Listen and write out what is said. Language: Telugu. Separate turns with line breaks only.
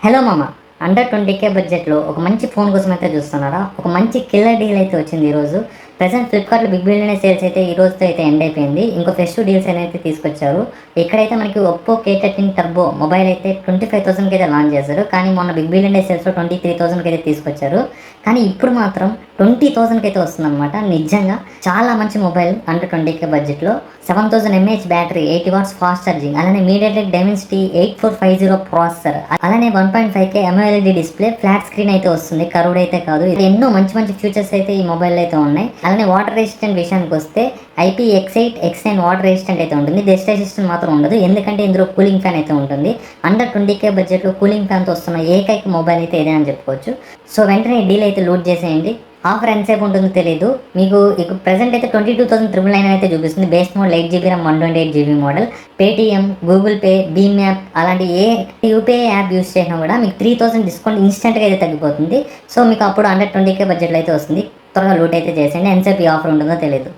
హలో మామ, అండర్ 20K బడ్జెట్లో ఒక మంచి ఫోన్ కోసం అయితే చూస్తున్నారా? ఒక మంచి కిల్లర్ డీల్ అయితే వచ్చింది ఈరోజు. ప్రజెంట్ ఫ్లిప్కార్ట్లో బిగ్ బిలియన్ సేల్స్ అయితే ఈ రోజుతో అయితే ఎండ్ అయిపోయింది. ఇంకో ఫెస్టివ్ డీల్స్ అయితే తీసుకొచ్చారు. ఇక్కడైతే మనకి ఒప్పో K13 టర్బో మొబైల్ అయితే 25,000కి అయితే లాంచ్ చేశారు. కానీ మొన్న బిగ్ బిలియన్ సేల్స్లో 23,000కి అయితే తీసుకొచ్చారు. కానీ ఇప్పుడు మాత్రం 20,000కి అయితే వస్తుందన్నమాట. నిజంగా చాలా మంచి మొబైల్ అండర్ 20K బడ్జెట్లో. 7000 mAh battery, 80 watts fast charging, అలానే మీడియాటెక్ డైమెన్సిటీ 8450 ప్రాసెసర్, అలానే 1.5K AMOLED display, flat screen అయితే వస్తుంది, కర్వ్డ్ అయితే కాదు. ఎన్నో మంచి మంచి ఫీచర్స్ అయితే ఈ మొబైల్ అయితే ఉన్నాయి. అలానే వాటర్ రెసిస్టెంట్ విషయానికి వస్తే IPX8 X9 వాటర్ రెసిస్టెంట్ అయితే ఉంటుంది. డస్ట్ రెసిస్టెంట్ మాత్రం ఉండదు, ఎందుకంటే ఇందులో కూలింగ్ ఫ్యాన్ అయితే ఉంటుంది. అండర్ 20K బడ్జెట్లో కూలింగ్ ఫ్యాన్తో వస్తున్న ఏకైక మొబైల్ అయితే ఇదే అని చెప్పుకోవచ్చు. సో వెంటనే డీల్ అయితే లూట్ చేసేయండి. ఆఫర్ ఎంతసేపు ఉంటుందో తెలియదు. మీకు ప్రెసెంట్ అయితే 22,999 అయితే చూపిస్తుంది. Base model 8GB RAM 128GB model. Paytm, Google pay, భీమ్ యాప్ అలాంటి ఏ యూపీఐ యాప్ యూస్ చేసినా కూడా మీకు 3,000 డిస్కౌంట్ ఇన్స్టెంట్గా అయితే తగ్గిపోతుంది. సో మీకు అప్పుడు అండర్ 20K బడ్జెట్లో అయితే వస్తుంది. త్వరగా లూట్ అయితే చేసేయండి. ఎంతసేపు ఈ ఆఫర్ ఉంటుందో తెలియదు.